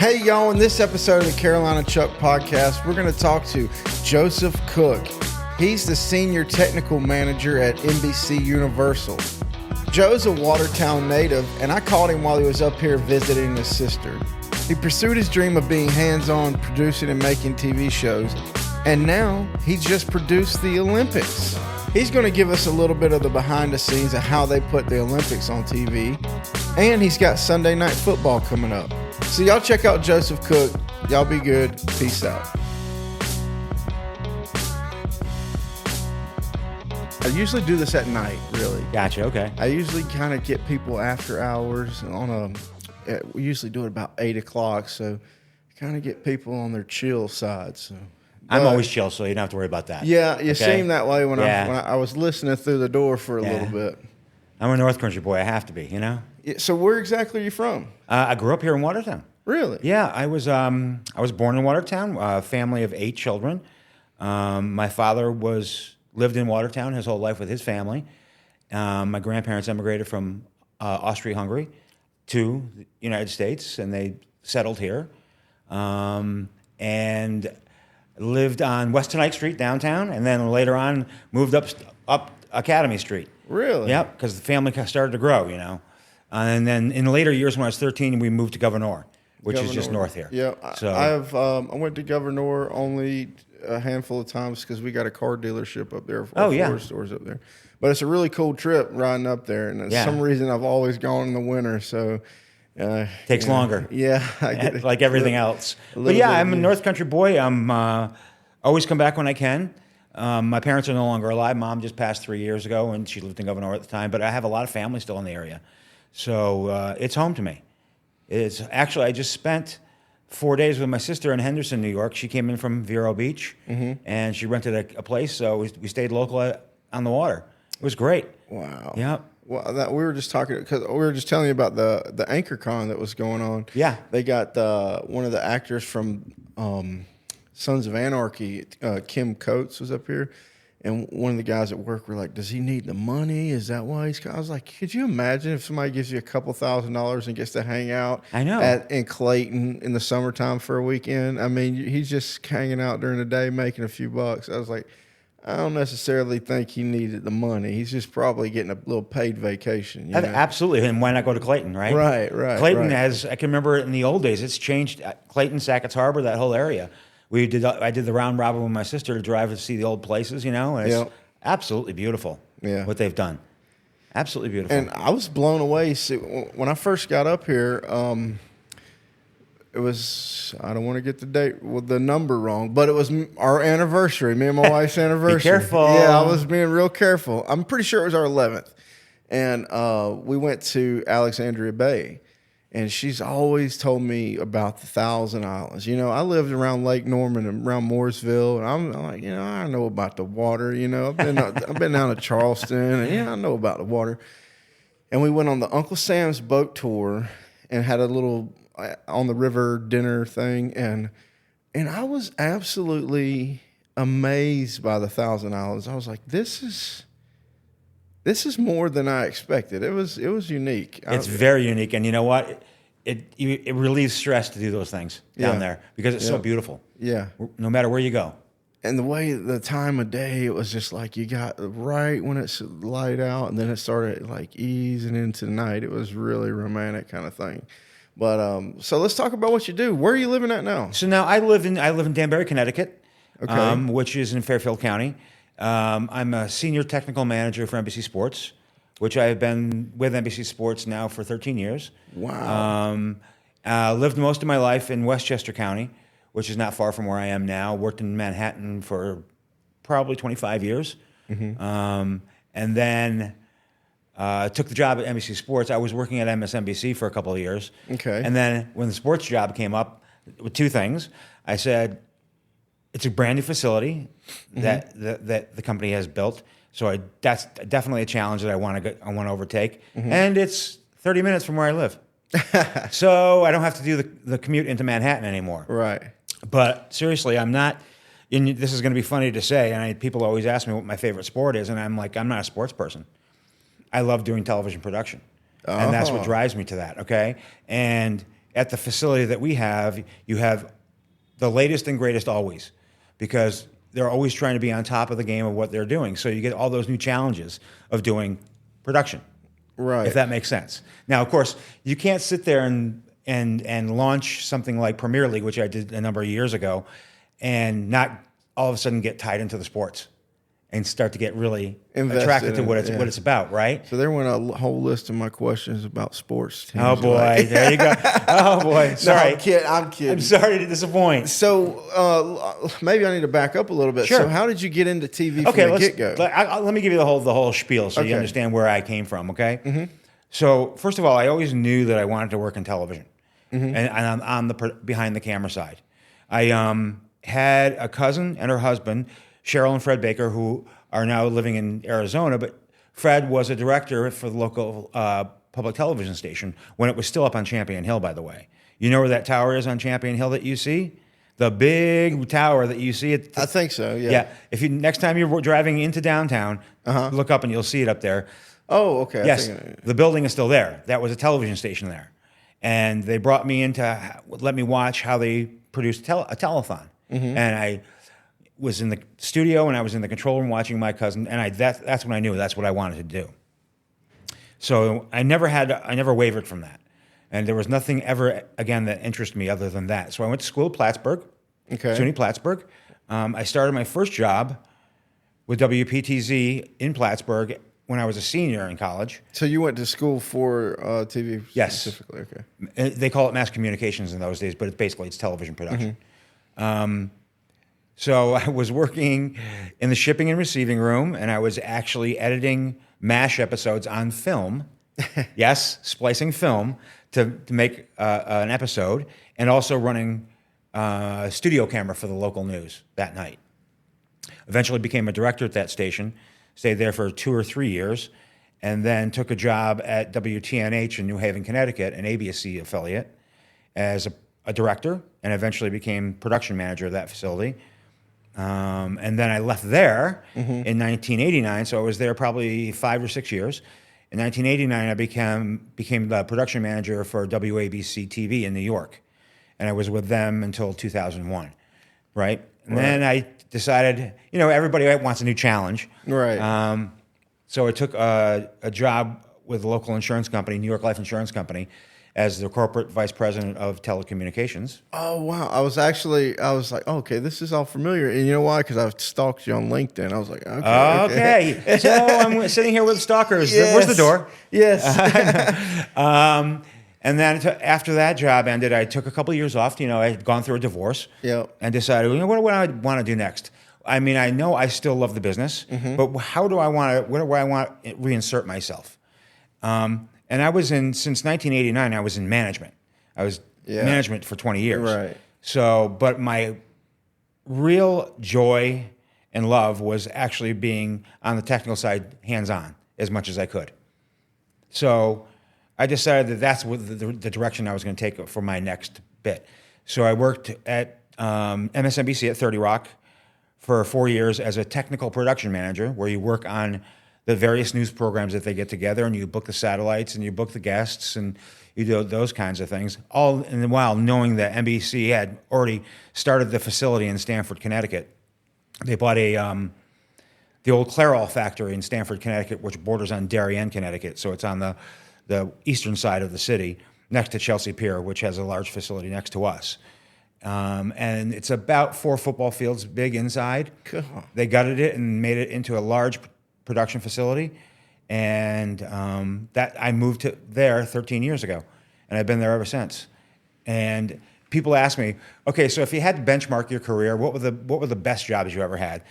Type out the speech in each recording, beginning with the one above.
Hey, y'all, in this episode of the Carolina Chuck Podcast, we're going to talk to Joseph Cook. He's the Senior Technical Manager at NBCUniversal. Joe's a Watertown native, and I called him while he was up here visiting his sister. He pursued his dream of being hands-on, producing and making TV shows, and now he's just produced the Olympics. He's going to give us a little bit of the behind the scenes of how they put the Olympics on TV, and he's got Sunday Night Football coming up. So y'all check out Joseph Cook. Y'all be good. Peace out. I usually do this at night, really. Gotcha, okay. I usually kind of get people after hours we usually do it about 8 o'clock, so kind of get people on their chill side. So I'm always chill, so you don't have to worry about that. Yeah, you seem that way when I was listening through the door for a little bit. I'm a North Country boy. I have to be, you know? So where exactly are you from? I grew up here in Watertown. Really? Yeah, I was born in Watertown, a family of 8 children. My father lived in Watertown his whole life with his family. My grandparents immigrated from Austria-Hungary to the United States, and they settled here. And lived on West Tonight Street downtown, and then later on moved up Academy Street. Really? Yep, because the family started to grow, you know. And then in later years, when I was 13, we moved to Governor, which is just north here. Yeah, so I went to Governor only a handful of times because we got a car dealership up there. Four stores up there. But it's a really cool trip riding up there, and for some reason I've always gone in the winter, so takes longer. Yeah, I get it. Like everything else. But yeah, I'm a North Country boy. I'm always come back when I can. My parents are no longer alive. Mom just passed 3 years ago, and she lived in Governor at the time. But I have a lot of family still in the area, so it's home to me. It's actually I just spent 4 days with my sister in Henderson, New York. She came in from Vero Beach, and she rented a place, so we stayed local on the water. It was great. Wow. Yeah. Well, we were just talking because we were just telling you about the Anchor Con that was going on. Yeah. They got one of the actors from Sons of Anarchy, Kim Coates, was up here, and one of the guys at work were like, "Does he need the money? Is that why he's?" I was like, "Could you imagine if somebody gives you a couple $1,000s and gets to hang out? I know. In Clayton in the summertime for a weekend. I mean, he's just hanging out during the day making a few bucks." I was like, I don't necessarily think he needed the money. He's just probably getting a little paid vacation. You know? Absolutely, and why not go to Clayton, right? Right. Clayton has, I can remember in the old days, it's changed. Clayton, Sackett's Harbor, that whole area. I did the round robin with my sister to drive to see the old places, you know, and it's absolutely beautiful what they've done. Absolutely beautiful. And I was blown away. See, when I first got up here, it was, I don't want to get the number wrong, but it was our anniversary, me and my wife's anniversary. Be careful. Yeah, I was being real careful. I'm pretty sure it was our 11th. And we went to Alexandria Bay, and she's always told me about the Thousand Islands. You know, I lived around Lake Norman and around Mooresville, and I'm like, you know, I know about the water. You know, I've been down to Charleston, and I know about the water. And we went on the Uncle Sam's boat tour and had a little on the river dinner thing, and I was absolutely amazed by the Thousand Islands. I was like, this is more than I expected. It was unique. It's very unique, and you know what? It relieves stress to do those things down there because it's so beautiful. Yeah. No matter where you go. And the time of day, it was just like you got right when it's light out, and then it started like easing into night. It was really romantic kind of thing. But so let's talk about what you do. Where are you living at now? So now I live in Danbury, Connecticut, okay. Which is in Fairfield County. I'm a senior technical manager for NBC Sports, which I have been with NBC Sports now for 13 years. Wow. Lived most of my life in Westchester County, which is not far from where I am now. Worked in Manhattan for probably 25 years. And then took the job at NBC Sports. I was working at MSNBC for a couple of years. Okay. And then when the sports job came up, with 2 things, I said, it's a brand new facility that the company has built. So that's definitely a challenge that I want to overtake. And it's 30 minutes from where I live. So I don't have to do the commute into Manhattan anymore. Right. But seriously, I'm not, and this is going to be funny to say, and people always ask me what my favorite sport is, and I'm like, I'm not a sports person. I love doing television production. And that's what drives me to that, okay? And at the facility that we have, you have the latest and greatest always, because they're always trying to be on top of the game of what they're doing. So you get all those new challenges of doing production, Right. if that makes sense. Now, of course, you can't sit there and launch something like Premier League, which I did a number of years ago, and not all of a sudden get tied into the sports and start to get really Invested attracted to in what it, it's about, right? So there went a whole list of my questions about sports teams. Oh boy, there you go. Oh boy, No, sorry. I'm kidding. I'm sorry to disappoint. So maybe I need to back up a little bit. Sure. So how did you get into TV Okay, from the get-go? let me give you the whole spiel so you Okay. understand where I came from. Okay. Mm-hmm. So first of all, I always knew that I wanted to work in television, and I'm on the behind the camera side. I had a cousin and her husband, Cheryl and Fred Baker, who are now living in Arizona, but Fred was a director for the local public television station when it was still up on Champion Hill, by the way. You know where that tower is on Champion Hill that you see? The big tower that you see. I think so, yeah. Yeah. If you next time you're driving into downtown, look up and you'll see it up there. Oh, okay. Yes, the building is still there. That was a television station there. And they brought me in to let me watch how they produced a telethon. And I was in the studio and I was in the control room watching my cousin, and that's when I knew that's what I wanted to do. So I never wavered from that, and there was nothing ever again that interested me other than that. So I went to school at Plattsburgh, SUNY Plattsburgh. I started my first job with WPTZ in Plattsburgh when I was a senior in college. So you went to school for TV Yes. specifically, okay. And they call it mass communications in those days, but it's television production. So I was working in the shipping and receiving room, and I was actually editing MASH episodes on film. Yes, splicing film to make an episode, and also running a studio camera for the local news that night. Eventually became a director at that station, stayed there for 2 or 3 years, and then took a job at WTNH in New Haven, Connecticut, an ABC affiliate, as a director, and eventually became production manager of that facility. And then I left there in 1989, so I was there probably 5 or 6 years. In 1989, I became the production manager for WABC TV in New York, and I was with them until 2001, right? And then I decided, everybody wants a new challenge. Right. So I took a job with a local insurance company, New York Life Insurance Company, as the corporate vice president of telecommunications. Oh, wow. I was like, okay, this is all familiar. And you know why? Because I've stalked you on LinkedIn. I was like, okay. So I'm sitting here with stalkers. Yes. Where's the door? Yes. And then after that job ended, I took a couple of years off. I had gone through a divorce. Yep. And decided, what do I want to do next? I mean, I know I still love the business, but where do I want to reinsert myself? And I was since 1989, I was in management. I was management for 20 years. Right. So, but my real joy and love was actually being on the technical side, hands-on, as much as I could. So I decided that's what the direction I was going to take for my next bit. So I worked at MSNBC at 30 Rock for 4 years as a technical production manager, where you work on the various news programs that they get together, and you book the satellites and you book the guests and you do those kinds of things, all in the while knowing that NBC had already started the facility in Stamford, Connecticut. They bought the old Clairol factory in Stamford, Connecticut, which borders on Darien, Connecticut. So it's on the eastern side of the city, next to Chelsea Pier, which has a large facility next to us. And it's about 4 football fields big inside. Cool. They gutted it and made it into a large production facility, and that I moved to there 13 years ago, and I've been there ever since. And people ask me, okay, so if you had to benchmark your career, what were the best jobs you ever had?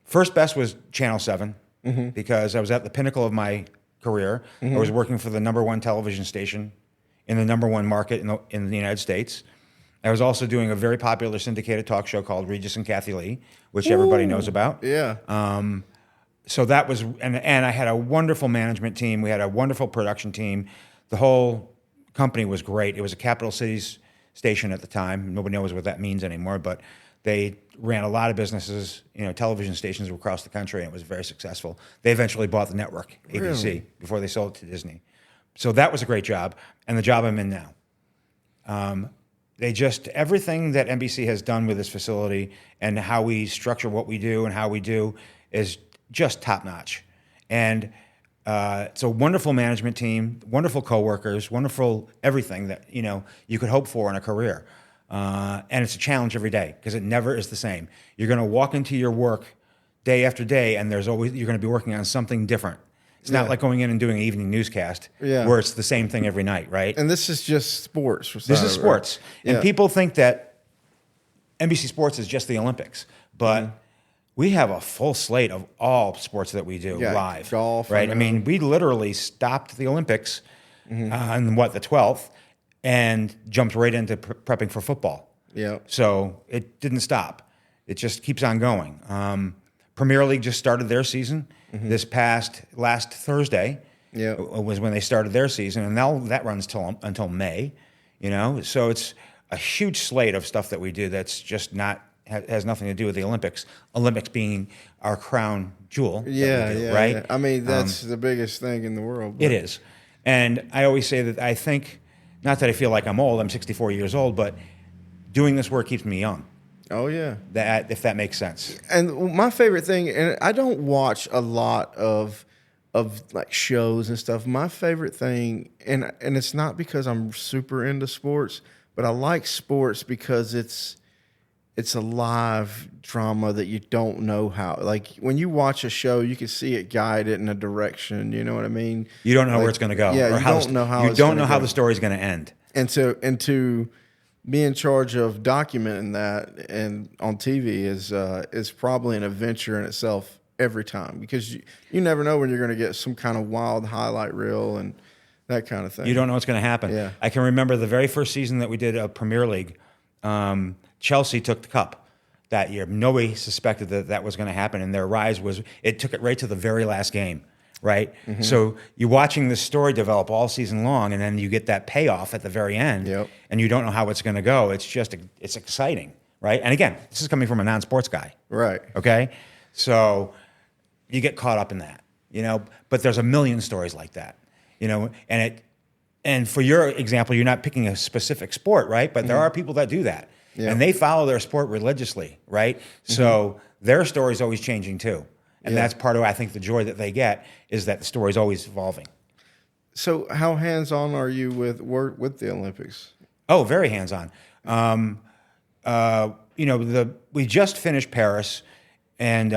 First best was Channel 7, because I was at the pinnacle of my career. I was working for the #1 television station in the #1 market in the United States. I was also doing a very popular syndicated talk show called Regis and Kathy Lee, which everybody knows about. Yeah. So that was, and I had a wonderful management team. We had a wonderful production team. The whole company was great. It was a capital cities station at the time. Nobody knows what that means anymore, but they ran a lot of businesses, television stations across the country, and it was very successful. They eventually bought the network, ABC, before they sold it to Disney. So that was a great job, and the job I'm in now. They just, everything that NBC has done with this facility and how we structure what we do and how we do is just top notch. And it's a wonderful management team, wonderful coworkers, wonderful everything that you could hope for in a career. And it's a challenge every day because it never is the same. You're going to walk into your work day after day, and you're going to be working on something different. It's not like going in and doing an evening newscast where it's the same thing every night, right? And this is just sports. This is sports. Right? And people think that NBC Sports is just the Olympics, but we have a full slate of all sports that we do live. Golf. Right? I mean, we literally stopped the Olympics on the 12th and jumped right into prepping for football. Yeah. So it didn't stop. It just keeps on going. Premier League just started their season this last Thursday. Yeah, was when they started their season, and now that runs until May. So it's a huge slate of stuff that we do that's just has nothing to do with the Olympics. Olympics being our crown jewel. Right? Yeah. I mean, that's the biggest thing in the world. It is, and I always say that I think, not that I feel like I'm old. I'm 64 years old, but doing this work keeps me young. Oh yeah, if that makes sense. And my favorite thing, and I don't watch a lot of like shows and stuff. My favorite thing, and it's not because I'm super into sports, but I like sports because it's a live drama that you don't know how. Like when you watch a show, you can see it guided in a direction. You know what I mean? You don't know where it's going to go. Yeah, you don't know how the story's going to end. And to be in charge of documenting that and on TV is probably an adventure in itself every time, because you never know when you're going to get some kind of wild highlight reel and that kind of thing. You don't know what's going to happen. Yeah. I can remember the very first season that we did a Premier League. Chelsea took the cup that year. Nobody suspected that was going to happen, and their rise it took it right to the very last game. Right? Mm-hmm. So you're watching this story develop all season long, and then you get that payoff at the very end, and you don't know how it's going to go. It's exciting, right? And again, this is coming from a non-sports guy. Right. Okay? So you get caught up in that, but there's a million stories like that, and for your example, you're not picking a specific sport, right? But there are people that do that, and they follow their sport religiously, right? So their story's always changing too. And that's part of, I think, the joy that they get is that the story's always evolving. So how hands-on are you with the Olympics? Oh, very hands-on. We just finished Paris, and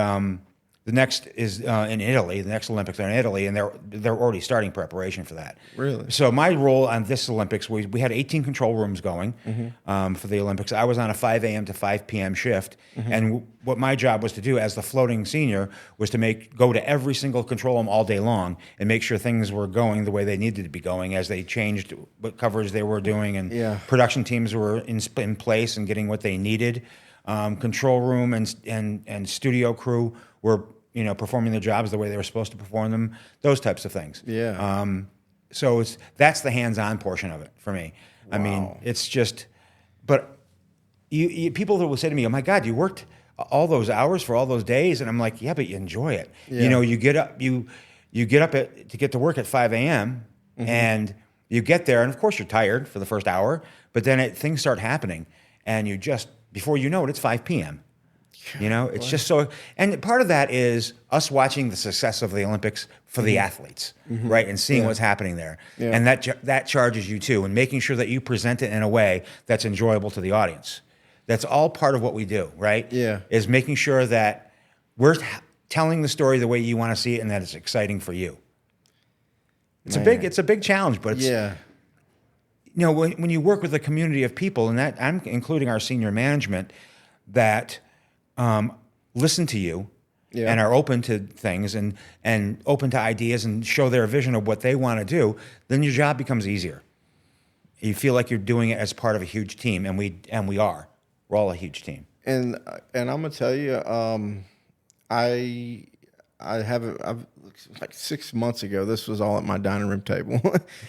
the next is in Italy. The next Olympics are in Italy, and they're already starting preparation for that. Really? So my role on this Olympics, we had 18 control rooms going for the Olympics. I was on a 5 a.m. to 5 p.m. shift, and what my job was to do as the floating senior was to go to every single control room all day long and make sure things were going the way they needed to be going as they changed what coverage they were doing, and production teams were in place and getting what they needed. Control room and studio crew were performing their jobs the way they were supposed to perform them, those types of things. Yeah. So that's the hands-on portion of it for me. Wow. I mean, it's just, but people that will say to me, "Oh my God, you worked all those hours for all those days," and I'm like, "Yeah, but you enjoy it. Yeah. You get up, to get to work at 5 a.m. and you get there, and of course you're tired for the first hour, but then things start happening, and you just before you know it, it's 5 p.m. It's just so, and part of that is us watching the success of the Olympics for the athletes, right, and seeing what's happening there, and that charges you too, and making sure that you present it in a way that's enjoyable to the audience. That's all part of what we do, right? Yeah, is making sure that we're telling the story the way you want to see it, and that it's exciting for you. It's a big challenge, but it's, when you work with a community of people, and that I'm including our senior management, that listen to you and are open to things and open to ideas and show their vision of what they want to do, then your job becomes easier. You feel like you're doing it as part of a huge team, and we are. We're all a huge team. And I'm gonna tell you, I've like 6 months ago, this was all at my dining room table,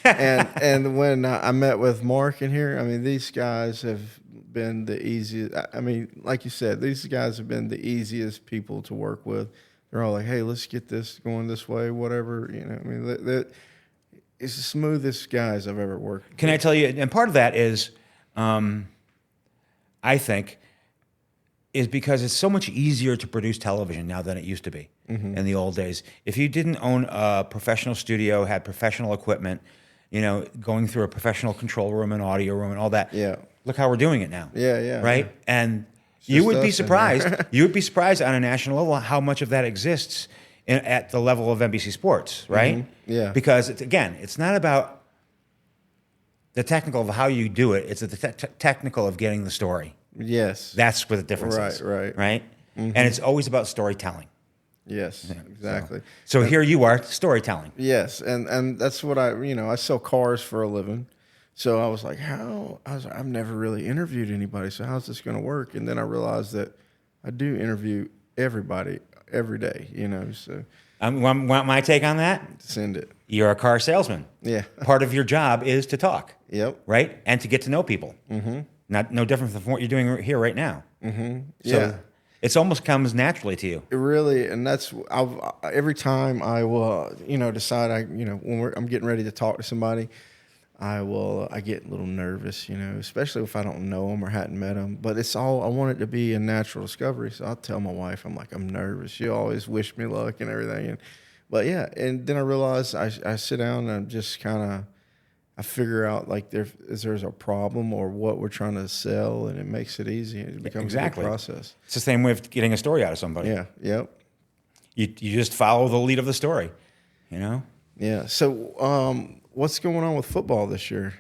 and when I met with Mark in here, I mean, these guys have been the easiest. I mean, like you said, these guys have been the easiest people to work with. They're all like, "Hey, let's get this going this way, whatever." I mean, it's the smoothest guys I've ever worked with. Can I tell you? And part of that is I think, is because it's so much easier to produce television now than it used to be in the old days. If you didn't own a professional studio, had professional equipment, going through a professional control room and audio room and all that. Yeah. Look how we're doing it now. Yeah. Right? And you would be surprised. You would be surprised on a national level how much of that exists at the level of NBC Sports, right? Yeah. Because it's not about the technical of how you do it. It's the technical of getting the story. Yes. That's where the difference is. Right? And it's always about storytelling. Yes, exactly. So here you are, storytelling. Yes, and that's what I sell cars for a living. So I was like, I've never really interviewed anybody, so how's this going to work? And then I realized that I do interview everybody every day, so. Want my take on that? Send it. You're a car salesman. Yeah. Part of your job is to talk. Yep. Right? And to get to know people. Mm-hmm. No different from what you're doing here right now. Mm-hmm. So yeah. It almost comes naturally to you. It really, and that's every time I will, decide when I'm getting ready to talk to somebody, I get a little nervous, especially if I don't know them or hadn't met them. But I want it to be a natural discovery. So I'll tell my wife, I'm nervous. She always wish me luck and everything. But yeah, and then I realize I sit down and just kind of, I figure out like there's a problem or what we're trying to sell, and it makes it easy. It becomes a good process. It's the same way of getting a story out of somebody. Yeah. Yep. You just follow the lead of the story, Yeah. So what's going on with football this year?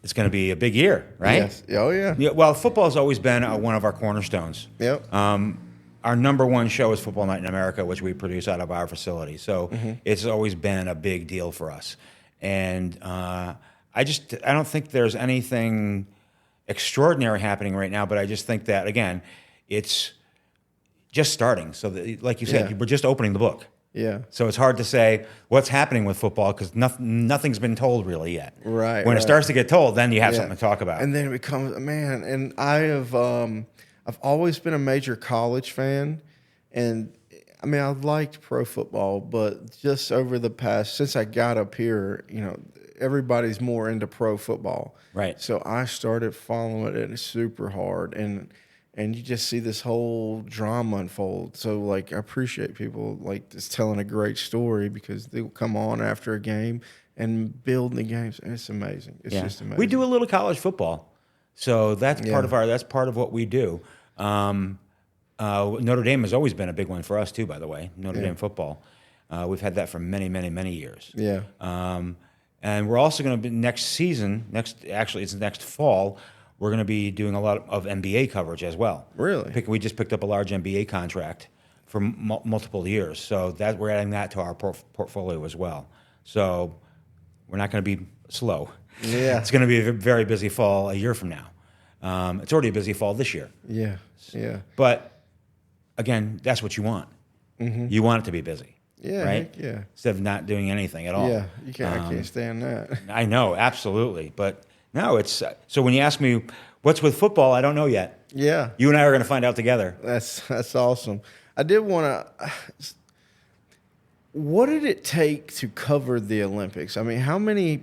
It's going to be a big year, right? Yes. Oh yeah. Well, football has always been one of our cornerstones. Yep. Our number one show is Football Night in America, which we produce out of our facility. So it's always been a big deal for us. And I don't think there's anything extraordinary happening right now, but I just think that, again, it's just starting. So like you said, we're just opening the book. Yeah. So it's hard to say what's happening with football because nothing's been told really yet. Right. When it starts to get told, then you have something to talk about. And then it becomes, man, and I've always been a major college fan, and I liked pro football, but just over the past, since I got up here, everybody's more into pro football. Right. So I started following it super hard, and you just see this whole drama unfold. So, I appreciate people, just telling a great story because they'll come on after a game and build the games. And it's amazing. It's just amazing. We do a little college football. So that's part of what we do. Notre Dame has always been a big one for us too, by the way. Notre Dame football. We've had that for many, many, many years. Yeah. And we're also going to be next fall, we're going to be doing a lot of NBA coverage as well. Really? We just picked up a large NBA contract for multiple years. So we're adding that to our portfolio as well. So we're not going to be slow. Yeah. It's going to be a very busy fall a year from now. It's already a busy fall this year. Yeah. Yeah. But again, that's what you want. Mm-hmm. You want it to be busy. Yeah. Right? Yeah. Instead of not doing anything at all. Yeah. I can't stand that. I know, absolutely. But no, it's so when you ask me what's with football, I don't know yet. Yeah. You and I are going to find out together. That's awesome. I did want to. What did it take to cover the Olympics? How many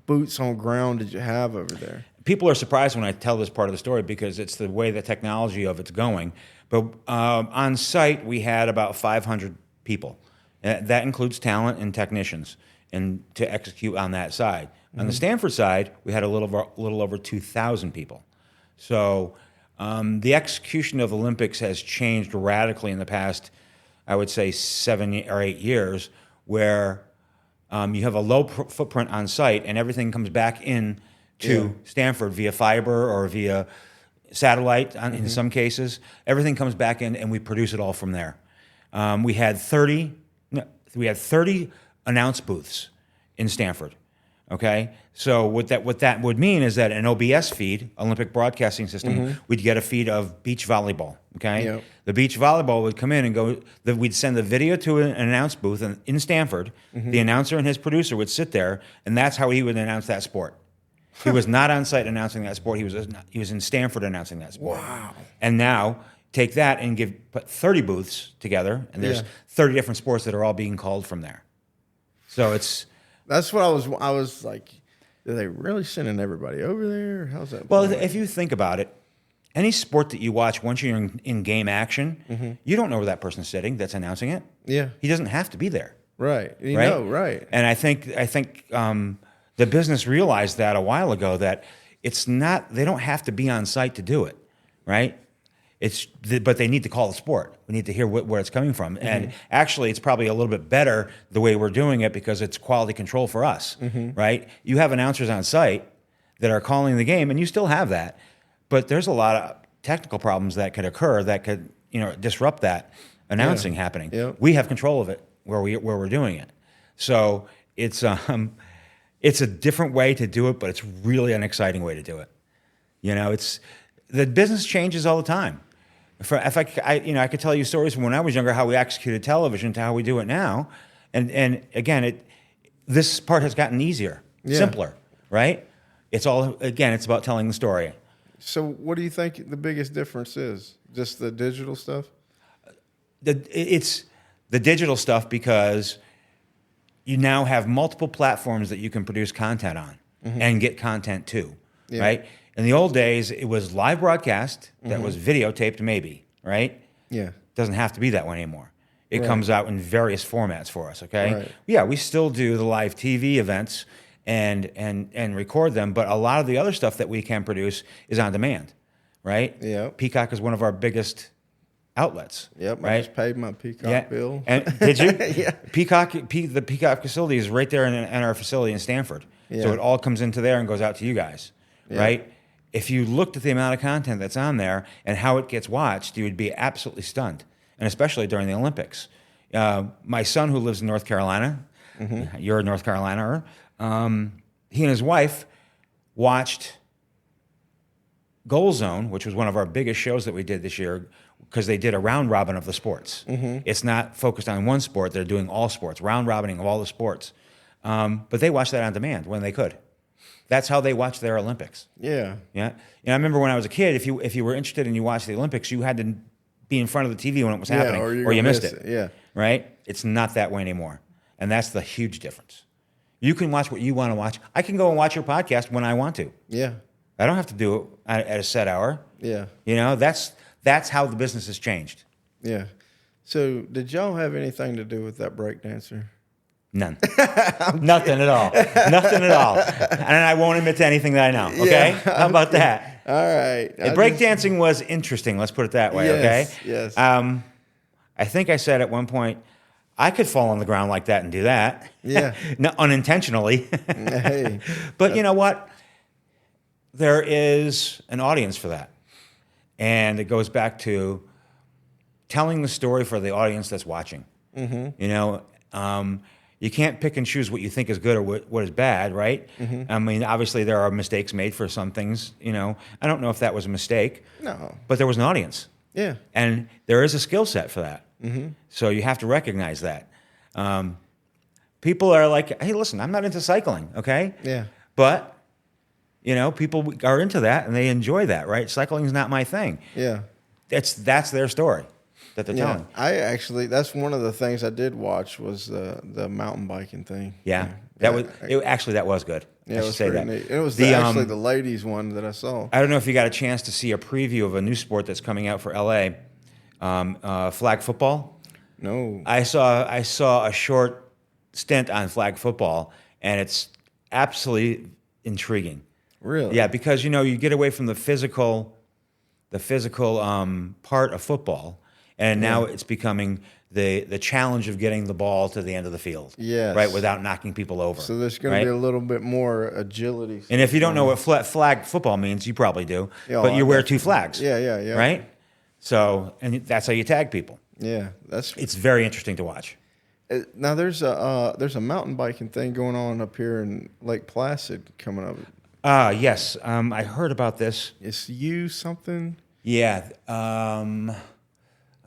boots on ground did you have over there? People are surprised when I tell this part of the story because it's the way the technology of it's going. But on site, we had about 500 people. That includes talent and technicians, and to execute on that side. On the Stanford side, we had a little over 2,000 people. So the execution of the Olympics has changed radically in the past, I would say 7 or 8 years, where you have a low footprint on site and everything comes back in to Stanford via fiber or via satellite in some cases. Everything comes back in and we produce it all from there. We had 30 announce booths in Stanford. Okay, so what that would mean is that an OBS feed, Olympic Broadcasting System, we'd get a feed of beach volleyball. Okay, the beach volleyball would come in and go. We'd send the video to an announce booth in Stanford. The announcer and his producer would sit there, and that's how he would announce that sport. He was not on site announcing that sport. He was in Stanford announcing that sport. Wow! And now take that and put 30 booths together, and there's 30 different sports that are all being called from there. So it's. That's what I was like. do they really sending everybody over there? How's that? Well, if you think about it, any sport that you watch, once you're in game action, you don't know where that person's sitting that's announcing it. Yeah. He doesn't have to be there. Right. Right. And I think the business realized that a while ago, that it's not, they don't have to be on site to do it, right? But they need to call the sport. We need to hear where it's coming from. And actually, it's probably a little bit better the way we're doing it, because it's quality control for us, right? You have announcers on site that are calling the game, and you still have that. But there's a lot of technical problems that could occur that could, disrupt that announcing happening. Yeah. We have control of it where we're doing it. So it's a different way to do it, but it's really an exciting way to do it. It's the business changes all the time. If I could tell you stories from when I was younger, how we executed television to how we do it now, and again, this part has gotten easier, simpler, right? It's about telling the story. So, what do you think the biggest difference is? Just the digital stuff? It's the digital stuff, because you now have multiple platforms that you can produce content on and get content to, right? In the old days, it was live broadcast that was videotaped, maybe, right? Yeah. Doesn't have to be that way anymore. It comes out in various formats for us, okay? Right. Yeah, we still do the live TV events and record them, but a lot of the other stuff that we can produce is on demand, right? Yeah. Peacock is one of our biggest outlets. Yep, right? I just paid my Peacock bill. And did you? Yeah. The Peacock facility is right there in our facility in Stanford. Yeah. So it all comes into there and goes out to you guys, right? If you looked at the amount of content that's on there and how it gets watched, you would be absolutely stunned, and especially during the Olympics. My son, who lives in North Carolina, you're a North Carolinaer, he and his wife watched Goal Zone, which was one of our biggest shows that we did this year, because they did a round robin of the sports. It's not focused on one sport. They're doing all sports, round robining of all the sports. But they watched that on demand when they could. That's how they watched their Olympics. Yeah. Yeah. I remember when I was a kid, if you were interested and you watched the Olympics, you had to be in front of the TV when it was happening, or you missed it. Yeah. Right? It's not that way anymore. And that's the huge difference. You can watch what you want to watch. I can go and watch your podcast when I want to. Yeah. I don't have to do it at a set hour. Yeah. That's how the business has changed. Yeah. So did y'all have anything to do with that breakdancer? None. Nothing at all. Nothing at all. And I won't admit to anything that I know. Okay? Yeah. How about that? All right. Breakdancing was interesting. Let's put it that way. Yes, Okay? yes. I think I said at one point, I could fall on the ground like that and do that. Yeah. No, unintentionally. Hey. But you know what? There is an audience for that. And it goes back to telling the story for the audience that's watching. You can't pick and choose what you think is good or what is bad, right? I mean, obviously there are mistakes made for some things. I don't know if that was a mistake. No. But there was an audience. Yeah. And there is a skill set for that. So you have to recognize that. People are like, hey, listen, I'm not into cycling, okay? Yeah. But, people are into that and they enjoy that, right? Cycling is not my thing. Yeah. That's their story that they're telling. That's one of the things I did watch was the mountain biking thing. Yeah. That was good. Yeah, I it was say pretty that. neat. It was actually the ladies one that I saw. I don't know if you got a chance to see a preview of a new sport that's coming out for LA, flag football. No. I saw a short stint on flag football, and it's absolutely intriguing. Really? Yeah, because you get away from the physical part of football, and now it's becoming the challenge of getting the ball to the end of the field. Yes. Right, without knocking people over. So there's going to be a little bit more agility. And if you don't know what flag football means, you probably do. Yeah, but you wear two flags. Yeah. Right? So, and that's how you tag people. Yeah, it's very interesting to watch. Now there's a mountain biking thing going on up here in Lake Placid coming up. Yes, I heard about this. It's you something. Yeah, I'm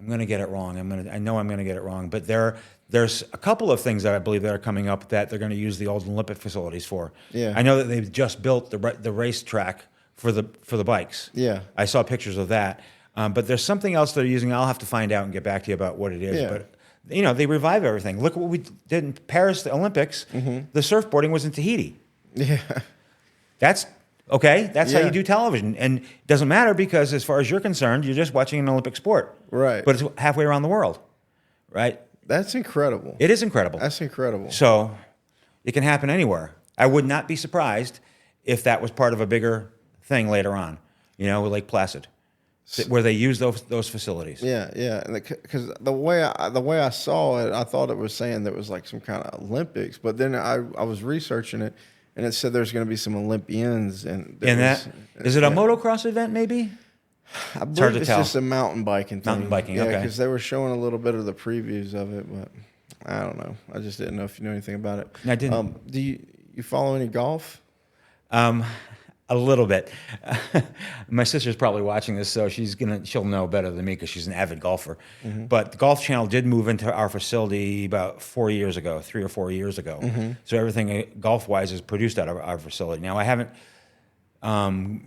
gonna get it wrong. I know I'm gonna get it wrong. But there's a couple of things that I believe that are coming up that they're going to use the old Olympic facilities for. Yeah, I know that they've just built the racetrack for the bikes. Yeah, I saw pictures of that. But there's something else they're using. I'll have to find out and get back to you about what it is. Yeah. But they revive everything. Look what we did in Paris, the Olympics. The surfboarding was in Tahiti. Yeah. That's okay. That's how Yeah. you do television. And it doesn't matter because as far as you're concerned, you're just watching an Olympic sport. Right. But it's halfway around the world, right? That's incredible. It is incredible. That's incredible. So it can happen anywhere. I would not be surprised if that was part of a bigger thing later on, with Lake Placid, where they use those facilities. Yeah. Because the way I saw it, I thought it was saying that it was like some kind of Olympics, but then I was researching it, and it said there's going to be some Olympians. And is it a motocross event maybe? I believe it's just a mountain biking thing. Mountain biking, yeah, okay. because they were showing a little bit of the previews of it, but I don't know. I just didn't know if you knew anything about it. I didn't. Do you follow any golf? A little bit. My sister's probably watching this, so she'll know better than me because she's an avid golfer. Mm-hmm. But the Golf Channel did move into our facility about 3 or 4 years ago. Mm-hmm. So everything golf-wise is produced out of our facility. Now, I haven't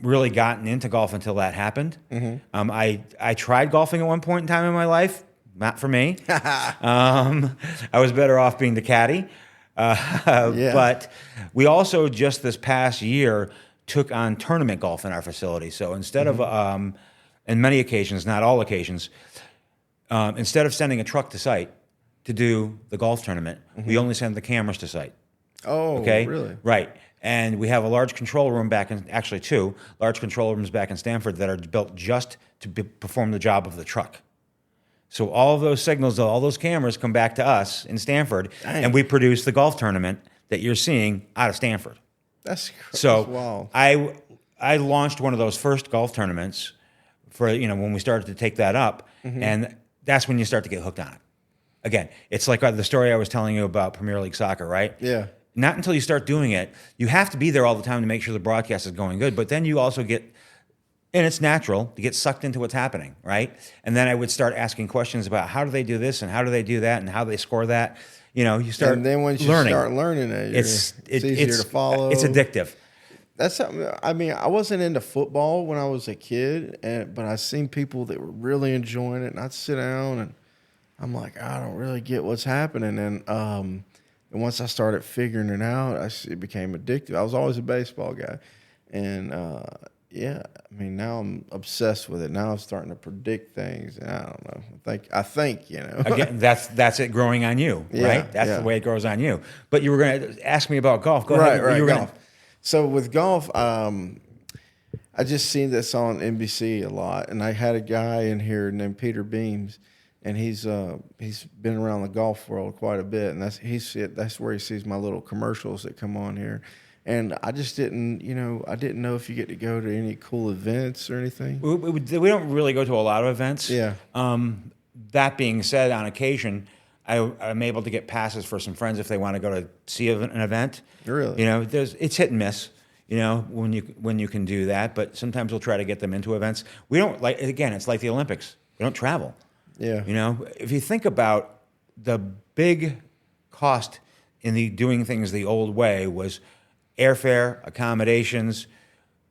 really gotten into golf until that happened. Mm-hmm. I tried golfing at one point in time in my life. Not for me. I was better off being the caddy. But we also just this past year took on tournament golf in our facility. So instead of, in many occasions, not all occasions, instead of sending a truck to site to do the golf tournament, we only send the cameras to site. Oh, okay? Really? Right. And we have a large control room two large control rooms back in Stamford that are built just to perform the job of the truck. So all of those signals, all those cameras come back to us in Stanford, and we produce the golf tournament that you're seeing out of Stanford. That's wow. I launched one of those first golf tournaments for when we started to take that up, and that's when you start to get hooked on it. Again, it's like the story I was telling you about Premier League soccer, right? Yeah. Not until you start doing it, you have to be there all the time to make sure the broadcast is going good, but then you also get. And it's natural to get sucked into what's happening, right? And then I would start asking questions about how do they do this and how do they do that and how they score that. You start and then once you start learning it, it's easier to follow. It's addictive. That's something. I mean, I wasn't into football when I was a kid, but I seen people that were really enjoying it, and I'd sit down and I'm like, I don't really get what's happening. And once I started figuring it out, it became addictive. I was always a baseball guy, and yeah, I mean, now I'm obsessed with it. Now I'm starting to predict things, and I don't know. I think Again, that's it growing on you, right? That's the way it grows on you. But you were going to ask me about golf. Go ahead. Right, golf. So with golf, I just seen this on NBC a lot, and I had a guy in here named Peter Beams, and he's been around the golf world quite a bit, and that's where he sees my little commercials that come on here. And I just didn't know if you get to go to any cool events or anything. We don't really go to a lot of events. Yeah. That being said, on occasion, I'm able to get passes for some friends if they want to go to see an event. Really? It's hit and miss. When you can do that, but sometimes we'll try to get them into events. We don't it's like the Olympics. We don't travel. Yeah. If you think about the big cost in doing things the old way was airfare, accommodations,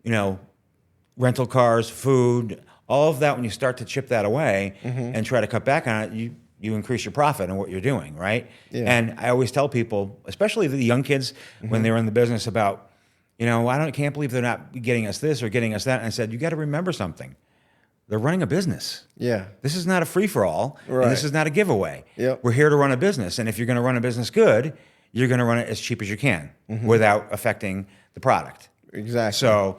rental cars, food, all of that. When you start to chip that away and try to cut back on it, you increase your profit in what you're doing, right? Yeah. And I always tell people, especially the young kids, when they're in the business about, I can't believe they're not getting us this or getting us that. And I said, you got to remember something. They're running a business. Yeah. This is not a free-for-all, right. And this is not a giveaway. Yep. We're here to run a business, and if you're going to run a business good, you're going to run it as cheap as you can without affecting the product. Exactly. So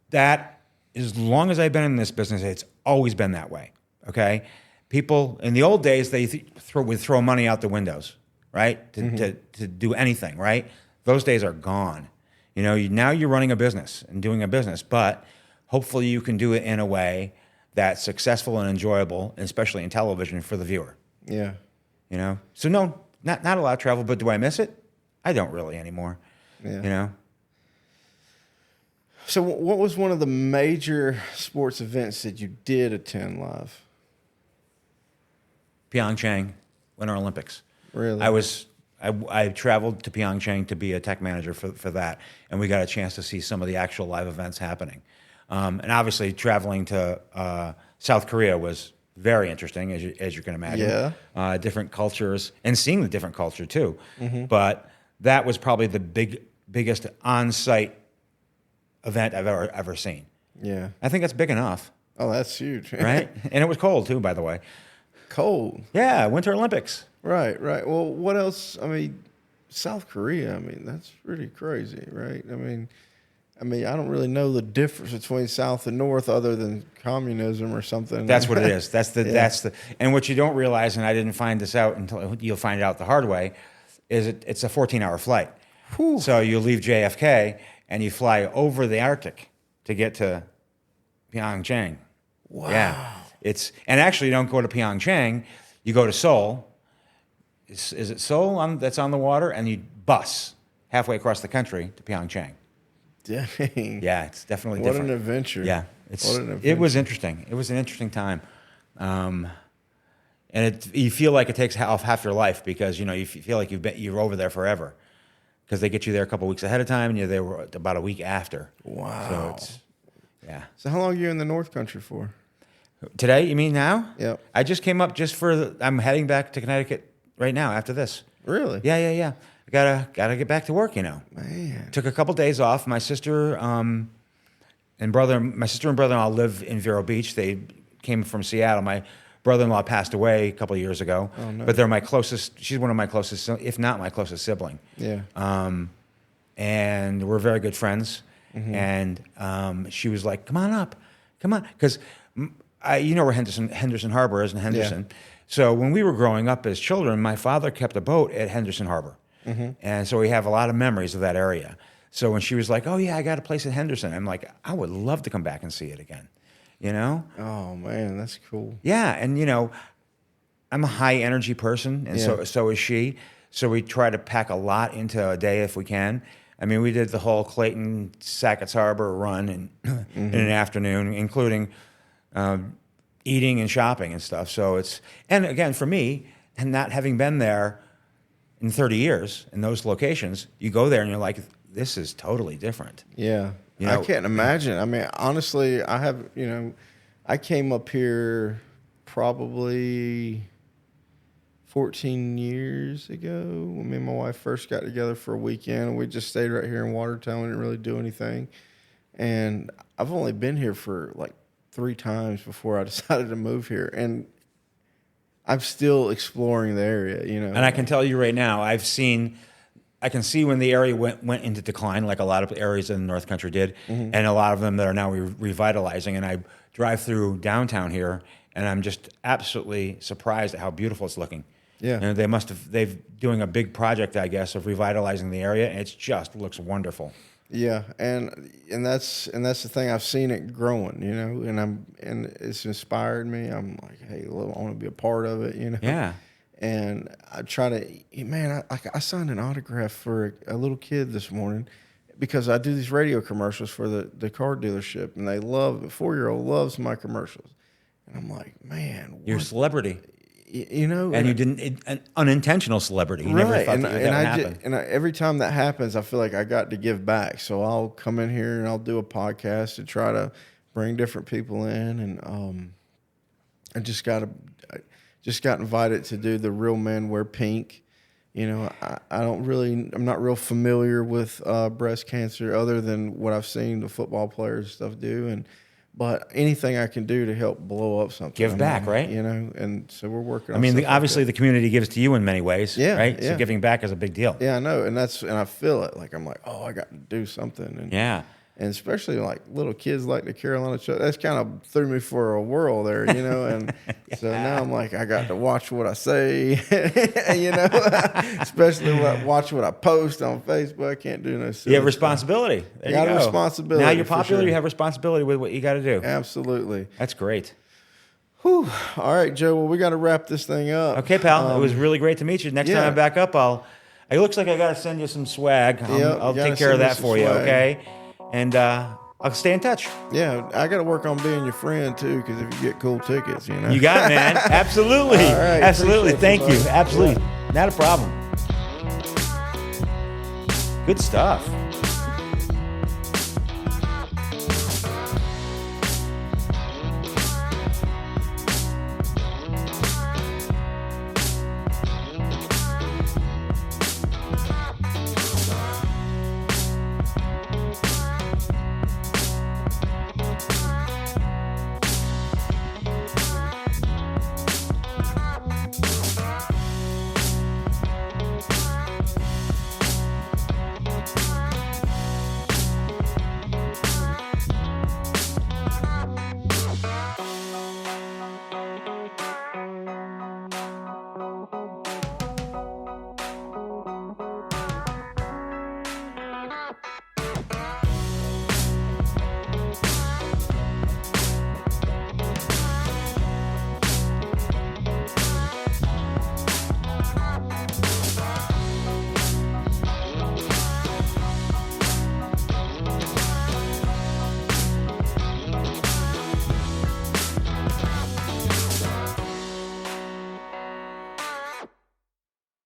that, as long as I've been in this business, it's always been that way, okay? People, in the old days, they would throw money out the windows, right, to do anything, right? Those days are gone. Now you're running a business and doing a business, but hopefully you can do it in a way that's successful and enjoyable, especially in television, for the viewer. Yeah. So no, not a lot of travel, but do I miss it? I don't really anymore. Yeah. So what was one of the major sports events that you did attend live? Pyeongchang Winter Olympics. Really? I traveled to Pyeongchang to be a tech manager for that, and we got a chance to see some of the actual live events happening. And obviously, traveling to South Korea was very interesting, as you can imagine. Yeah. Different cultures, and seeing the different culture too. But that was probably the biggest on-site event I've ever seen. Yeah. I think that's big enough. Oh, that's huge. Right? And it was cold too, by the way. Cold. Yeah, Winter Olympics. Right, right. Well, what else? I mean, South Korea, I mean, that's pretty crazy, right? I mean, I don't really know the difference between South and North other than communism or something. That's what it is. That's the and what you don't realize, and I didn't find this out until you'll find it out the hard way, is it's a 14-hour flight. Whew. So you leave JFK and you fly over the Arctic to get to Pyeongchang. Wow. Yeah. And actually you don't go to Pyeongchang, you go to Seoul. Is it Seoul that's on the water? And you bus halfway across the country to Pyeongchang. Dang. Yeah, it's definitely What different. an adventure. Yeah, it was interesting. It was an interesting time. And you feel like it takes half your life because, you feel like you're over there forever because they get you there a couple weeks ahead of time and you're there about a week after. Wow. Yeah. So how long are you in the North Country for? Today, you mean now? Yep. I just came up I'm heading back to Connecticut right now after this. Really? Yeah. I gotta get back to work, Man. Took a couple days off. My sister and brother-in-law live in Vero Beach. They came from Seattle. My brother-in-law passed away a couple of years ago. Oh, no. But they're my closest. She's one of my closest, if not my closest sibling. Yeah. And we're very good friends. Mm-hmm. And she was like, "Come on up, come on," because where Henderson Harbor is in Henderson. Yeah. So when we were growing up as children, my father kept a boat at Henderson Harbor. Mm-hmm. And so we have a lot of memories of that area. So when she was like, "Oh yeah, I got a place in Henderson," I'm like, I would love to come back and see it again. Oh man, that's cool. Yeah, and I'm a high energy person, and so is she. So we try to pack a lot into a day if we can. I mean, we did the whole Clayton Sackett's Harbor run in an afternoon, including eating and shopping and stuff. So and again, for me, and not having been there in 30 years in those locations, you go there and you're like, this is totally different. Yeah. I can't imagine. I mean, honestly, I came up here probably 14 years ago when me and my wife first got together for a weekend. We just stayed right here in Watertown. We didn't really do anything. And I've only been here for like 3 times before I decided to move here. And I'm still exploring the area, And I can tell you right now, I can see when the area went into decline, like a lot of areas in the North Country did, and a lot of them that are now revitalizing. And I drive through downtown here, and I'm just absolutely surprised at how beautiful it's looking. Yeah, they've doing a big project, I guess, of revitalizing the area, and it just looks wonderful. Yeah, and that's the thing. I've seen it growing, and it's inspired me. I'm like, hey, I want to be a part of it, Yeah. And I try to, man, I signed an autograph for a little kid this morning because I do these radio commercials for the car dealership, and they love, the 4-year-old loves my commercials. And I'm like, man. You're a celebrity. And you didn't, an unintentional celebrity. You never thought that would happen. And every time that happens, I feel like I got to give back. So I'll come in here and I'll do a podcast to try to bring different people in. And I just got invited to do the Real Men Wear Pink. I'm not real familiar with breast cancer other than what I've seen the football players and stuff do. But anything I can do to help blow up something. Give back, right? And so we're working on obviously the community gives to you in many ways, right? Yeah. So giving back is a big deal. Yeah, I know. And I feel it. Like, I'm like, oh, I got to do something. And, yeah. And especially like little kids like the Carolina show. That's kind of threw me for a whirl there, And so now I'm like, I got to watch what I say, especially watch what I post on Facebook. I can't do no silly You have responsibility. You got a responsibility. Now you're popular. Sure. You have responsibility with what you got to do. Absolutely. That's great. Whew. All right, Joe. Well, we got to wrap this thing up. Okay, pal. It was really great to meet you. Next time I back up, it looks like I got to send you some swag. I'll take care of that for you, okay? And I'll stay in touch. Yeah, I got to work on being your friend, too, because if you get cool tickets, You got it, man. Absolutely. All right, absolutely. Thank you. Buddy. Absolutely. Yeah. Not a problem. Good stuff.